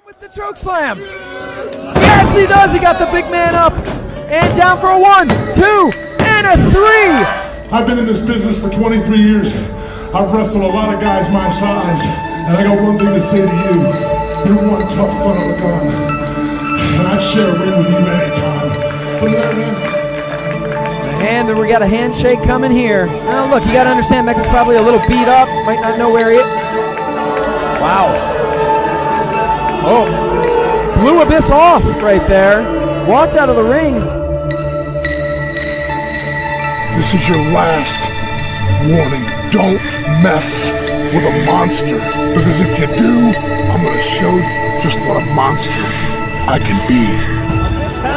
With the choke slam. Yes, he does. He got the big man up and down for a 1, 2, and a 3. I've been in this business for 23 years. I've wrestled a lot of guys my size, and I got one thing to say to you. You're one tough son of a gun, and I'd share a ring with you anytime. Look at that, man. And we got a handshake coming here. Now look, you got to understand, Mecha's probably a little beat up. Might not know where he is. Wow. Oh, blew Abyss off right there. Walked out of the ring. This is your last warning. Don't mess with a monster, because if you do, I'm going to show you just what a monster I can be.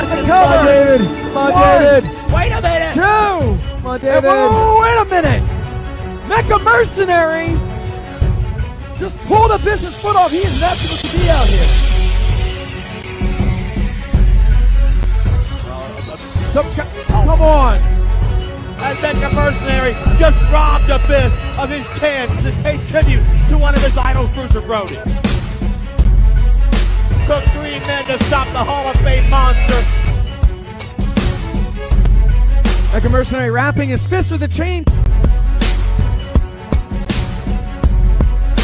The cover. David. Come on, David. Wait a minute. 2. Come on, David. Whoa, wait a minute. Mecha Mercenary just pulled Abyss's foot off. He is not supposed to be out here. Come on. As Mecha Mercenary just robbed Abyss of his chance to pay tribute to one of his idols, Bruiser Brody. Took 3 men to stop the Hall of Fame monster. Mecha Mercenary wrapping his fist with a chain.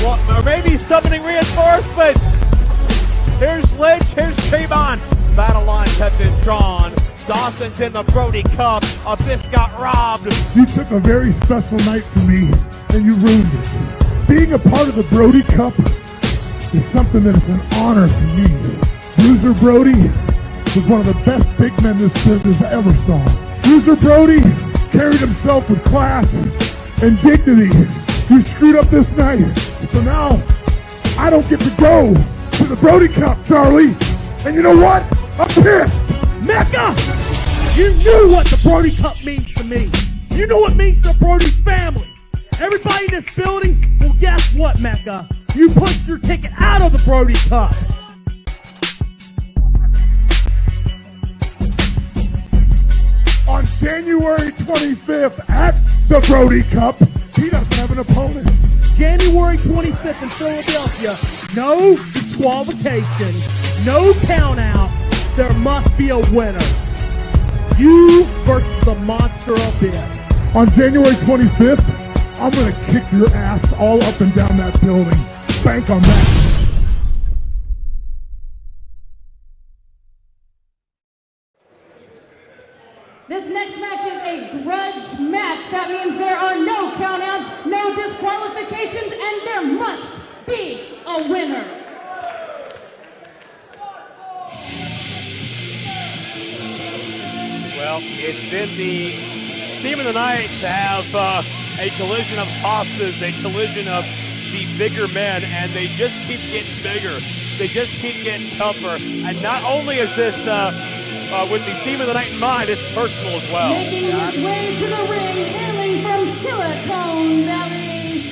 Well, or maybe summoning reinforcements. Here's Lynch, here's Tremont. Battle lines have been drawn. Dawson's in the Brody Cup. Abyss got robbed. You took a very special night for me, and you ruined it. Being a part of the Brody Cup is something that is an honor to me. Bruiser Brody was one of the best big men this business ever saw. Bruiser Brody carried himself with class and dignity. You screwed up this night, so now I don't get to go to the Brody Cup, Charlie. And you know what? I'm pissed. Mecha, you knew what the Brody Cup means to me. You know what it means to Brody family. Everybody in this building, well, guess what, Mecha? You pushed your ticket out of the Brody Cup. On January 25th at the Brody Cup, he doesn't have an opponent. January 25th in Philadelphia, no disqualification, no count out. There must be a winner. You versus the monster Abyss. On January 25th, I'm going to kick your ass all up and down that building. Bank on that. This next match is a grudge match. That means there are no countouts, no disqualifications, and there must be a winner. Well, it's been the theme of the night to have a collision of bosses, a collision of the bigger men, and they just keep getting bigger. They just keep getting tougher. And not only is this with the theme of the night in mind, it's personal as well. Making his way to the ring, hailing from Silicon Valley.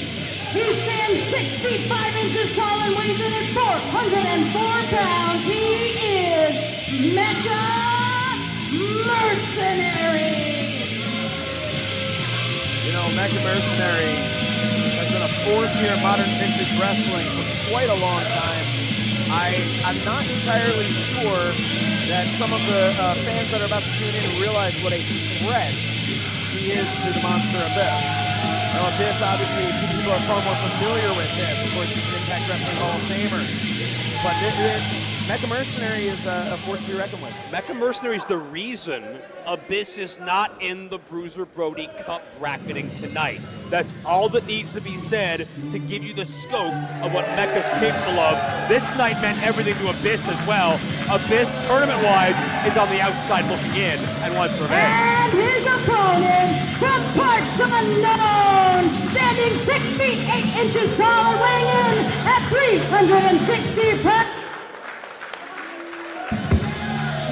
He stands 6 feet 5 inches tall and weighs in at 404 pounds. He is Mecha Mercenary. You know, Mecha Mercenary has been a force here in modern vintage wrestling for quite a long time. I'm not entirely sure that some of the fans that are about to tune in realize what a threat he is to the monster Abyss. Now, Abyss, obviously, people are far more familiar with him. Of course, he's an Impact Wrestling Hall of Famer. But Mecha Mercenary is a force to be reckoned with. Mecha Mercenary is the reason Abyss is not in the Bruiser Brody Cup bracketing tonight. That's all that needs to be said to give you the scope of what Mecha's capable of. This night meant everything to Abyss as well. Abyss, tournament-wise, is on the outside looking in and wants revenge. And his opponent, from parts of unknown, standing 6 feet 8 inches tall and weighing in at 360 pounds.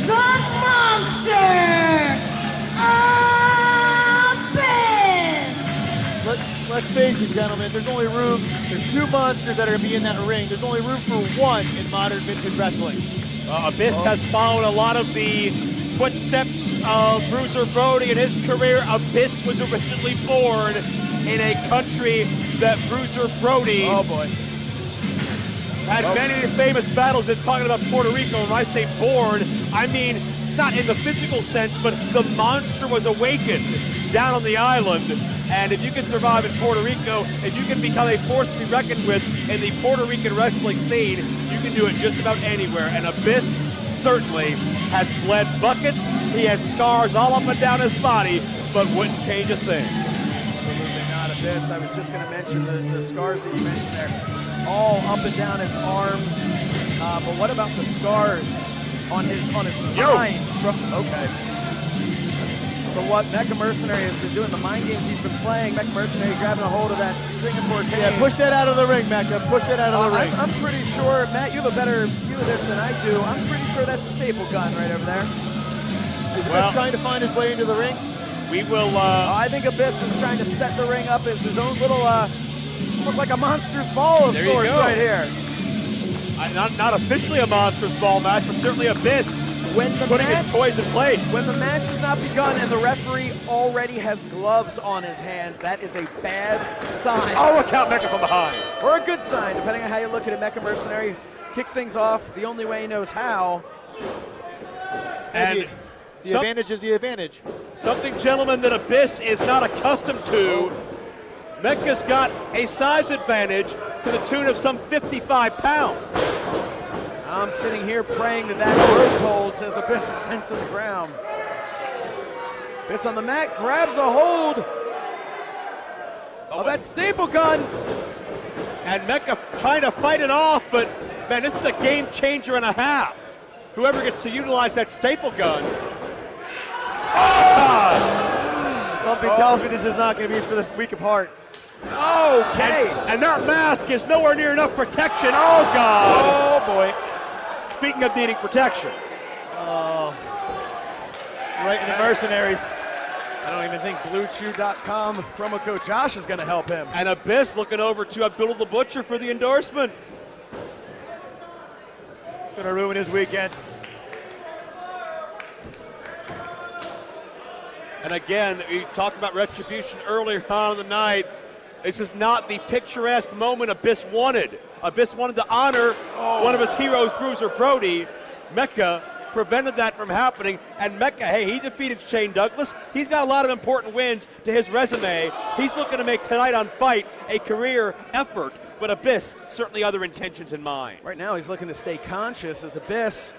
The monster Abyss! Let's face it, gentlemen, there's two monsters that are going to be in that ring. There's only room for one in modern vintage wrestling. Abyss has followed a lot of the footsteps of Bruiser Brody in his career. Abyss was originally born in a country that Bruiser Brody had many famous battles in talking about Puerto Rico. When I say born, I mean not in the physical sense, but the monster was awakened down on the island. And if you can survive in Puerto Rico, if you can become a force to be reckoned with in the Puerto Rican wrestling scene, you can do it just about anywhere. And Abyss certainly has bled buckets. He has scars all up and down his body, but wouldn't change a thing. Absolutely not. Abyss. I was just going to mention the scars that you mentioned there, all up and down his arms. But what about the scars on his mind? From what Mecha Mercenary has been doing, the mind games he's been playing, Mecha Mercenary grabbing a hold of that Singapore cane. Yeah, push that out of the ring, Mecha. Push that out of the ring. I'm pretty sure, Matt, you have a better view of this than I do. I'm pretty sure that's a staple gun right over there. Is Abyss trying to find his way into the ring? We will. I think Abyss is trying to set the ring up as his own little, almost like a monster's ball of sorts right here. Not officially a monster's ball match, but certainly Abyss putting his toys in place. When the match has not begun and the referee already has gloves on his hands, that is a bad sign. Oh, look out, Mecha from behind. Or a good sign, depending on how you look at it. Mecha Mercenary kicks things off the only way he knows how. And the advantage is the advantage. Something, gentlemen, that Abyss is not accustomed to. Mecha's got a size advantage to the tune of some 55 pounds. I'm sitting here praying that rope holds as Abyss is sent to the ground. Abyss on the mat grabs a hold of that staple gun. And Mecha trying to fight it off, but man, this is a game changer and a half. Whoever gets to utilize that staple gun. Oh, God! Something tells me this is not going to be for the weak of heart. Okay. And that mask is nowhere near enough protection. Oh, God. Oh, boy. Speaking of needing protection. Oh. Right in the mercenaries. I don't even think BlueChew.com promo code Josh is going to help him. And Abyss looking over to Abdullah the Butcher for the endorsement. It's going to ruin his weekend. And again, we talked about retribution earlier on in the night. This is not the picturesque moment Abyss wanted. Abyss wanted to honor one of his heroes, Bruiser Brody. Mecha prevented that from happening. And Mecha, hey, he defeated Shane Douglas. He's got a lot of important wins to his resume. He's looking to make tonight on Fight a career effort. But Abyss, certainly other intentions in mind. Right now, he's looking to stay conscious as Abyss.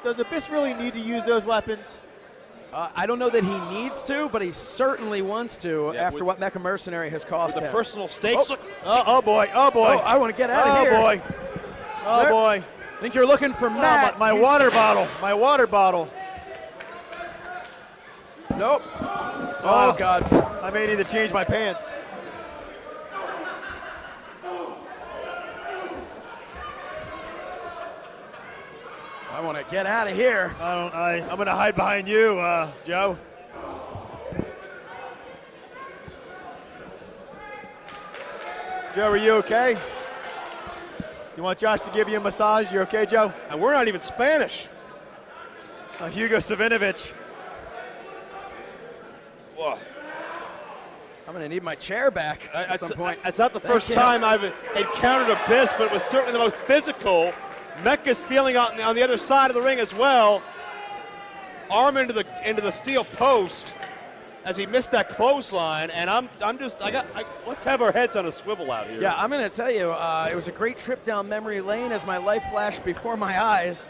Does Abyss really need to use those weapons? I don't know that he needs to, but he certainly wants to after what Mecha Mercenary has cost him. The personal stakes. Oh boy, oh boy. Oh, I want to get out of here. Oh boy. Oh boy. I think you're looking for Matt. My water bottle. My water bottle. Nope. Oh, God. I may need to change my pants. I want to get out of here. I'm going to hide behind you, Joe. Joe, are you okay? You want Josh to give you a massage? You okay, Joe? And we're not even Spanish. Hugo Savinovich. Whoa. I'm going to need my chair back at some point. It's not the first time I've encountered Abyss, but it was certainly the most physical. Mecha's feeling on the other side of the ring as well. Arm into the steel post as he missed that clothesline, and let's have our heads on a swivel out here. Yeah, I'm going to tell you, it was a great trip down memory lane as my life flashed before my eyes.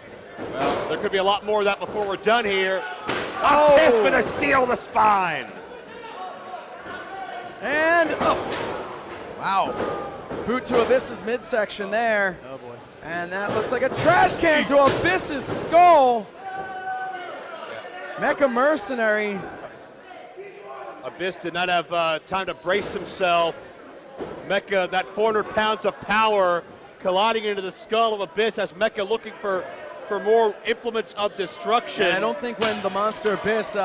Well, there could be a lot more of that before we're done here. Abyss with a steel to the spine. And, wow. Boot to Abyss's midsection there. Oh, boy. And that looks like a trash can to Abyss's skull. Mecha Mercenary. Abyss did not have time to brace himself. Mecha, that 400 pounds of power colliding into the skull of Abyss as Mecha looking for more implements of destruction. And I don't think when the Monster Abyss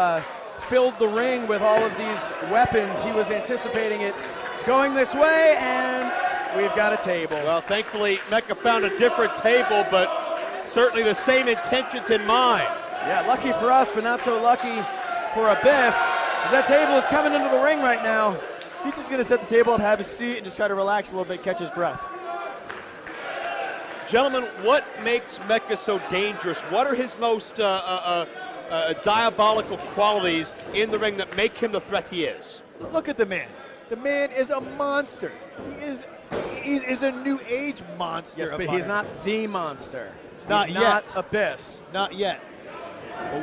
filled the ring with all of these weapons, he was anticipating it going this way, and we've got a table. Well, thankfully, Mecha found a different table, but certainly the same intentions in mind. Yeah, lucky for us, but not so lucky for Abyss, as that table is coming into the ring right now. He's just going to set the table up, have a seat, and just try to relax a little bit, catch his breath. Gentlemen, what makes Mecha so dangerous? What are his most diabolical qualities in the ring that make him the threat he is? Look at the man. The man is a monster. He is a new age monster. Yes, but he's not the monster. Not He's yet. not Abyss. Not yet.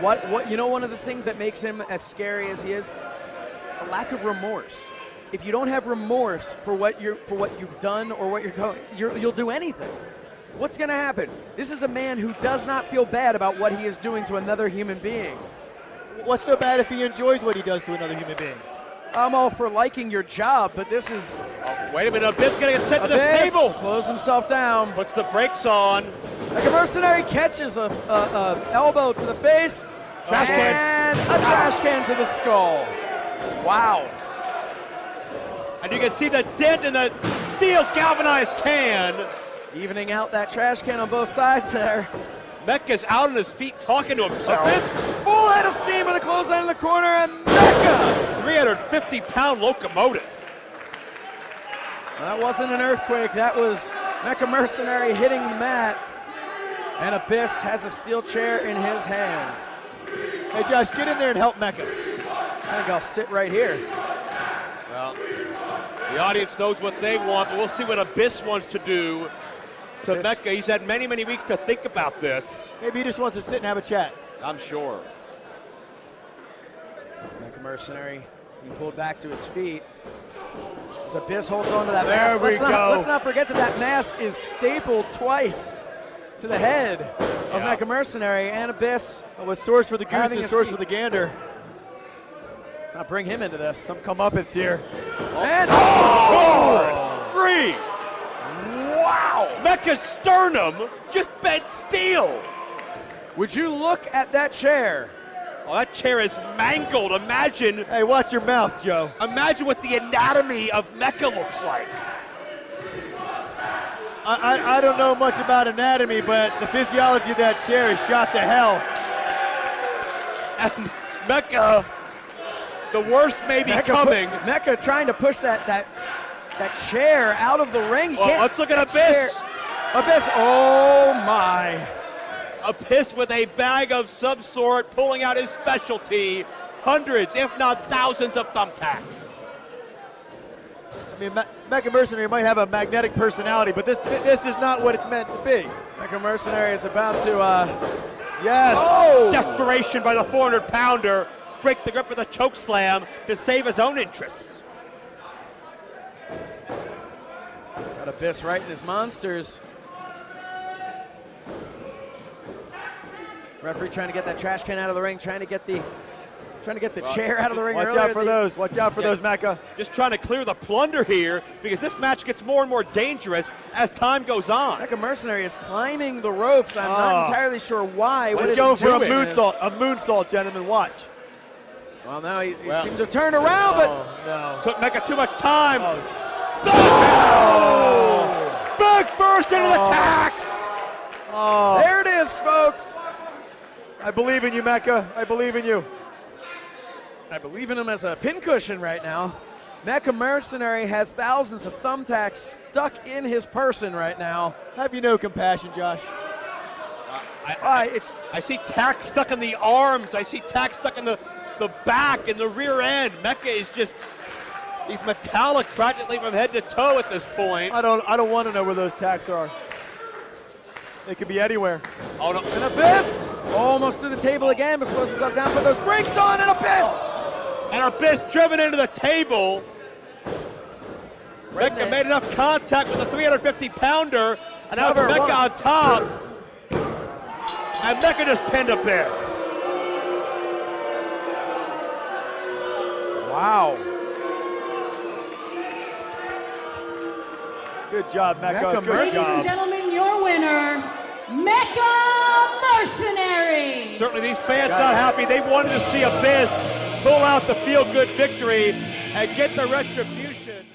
But what you know, one of the things that makes him as scary as he is, a lack of remorse. If you don't have remorse for what you've done or what you'll do anything. What's going to happen? This is a man who does not feel bad about what he is doing to another human being. What's so bad if he enjoys what he does to another human being? I'm all for liking your job, but this is... Oh, wait a minute, Abyss gonna get sent to the Abyss table. slows himself down. Puts the brakes on. Mecha Mercenary catches a elbow to the face. Trash can. And a trash can to the skull. Wow. And you can see the dent in the steel galvanized can. Evening out that trash can on both sides there. Mecha's out on his feet talking to himself. Abyss, full head of steam with a clothesline in the corner, and Mecha! 350-pound locomotive. That wasn't an earthquake, that was Mecha Mercenary hitting the mat. And Abyss has a steel chair in his hands. Hey, Josh, get in there and help Mecha. I think I'll sit right here. Well, the audience knows what they want, but we'll see what Abyss wants to do to Mecha. He's had many, many weeks to think about this. Maybe he just wants to sit and have a chat. I'm sure. Mecha Mercenary, he pulled back to his feet. As Abyss holds on to that There mask. we go. Let's not forget that mask is stapled twice to the head of Mecha Mercenary, and Abyss. Oh, what's source for the goose Having is a source seat. for the gander. Let's not bring him into this. Some comeuppance here. And Three. Wow. Mecha's sternum just bent steel. would you look at that chair? Oh, that chair is mangled. Imagine Hey, watch your mouth, Joe. what the anatomy of Mecha looks like. I don't know much about anatomy, but the physiology of that chair is shot to hell. And Mecha, the worst may be coming. Mecha trying to push that chair out of the ring. Well, let's look at Abyss. Abyss, oh my. Abyss with a bag of some sort, pulling out his specialty, hundreds, if not thousands of thumbtacks. I mean, Mecha Mercenary might have a magnetic personality, but this is not what it's meant to be. Mecha Mercenary is about to, Yes. oh! Desperation by the 400-pounder, break the grip with a choke slam to save his own interests. Got Abyss right in his monsters. Referee trying to get that trash can out of the ring, trying to get the chair out of the ring. Watch out for those. Watch out for those, Mecha. Just trying to clear the plunder here because this match gets more and more dangerous as time goes on. Mecha Mercenary is climbing the ropes. I'm not entirely sure why. What Let's is go he for a doing? moonsault, gentlemen. Watch. Well, now he seemed to turn around, but Oh, no. Took Mecha too much time. Oh. Back first into the tax. Oh. there it is, folks. I believe in you, Mecha. I believe in you. I believe in him as a pincushion right now. Mecha Mercenary has thousands of thumbtacks stuck in his person right now. Have you no compassion, Josh? I see tack stuck in the arms. I see tack stuck in the back and the rear end. Mecha is just, he's metallic practically from head to toe at this point. I don't want to know where those tacks are. They could be anywhere. Oh, no. And Abyss almost through the table again, but slows himself down, put those brakes on, and Abyss! And Abyss driven into the table. Right Mecha made enough contact with the 350-pounder, and now it's Cover Mecha one. on top. And Mecha just pinned Abyss. Wow. Good job, Mecha. Mecha Good Ladies and job. gentlemen, your winner, Mecha Mercenary. Certainly these fans not happy. They wanted to see Abyss pull out the feel-good victory and get the retribution.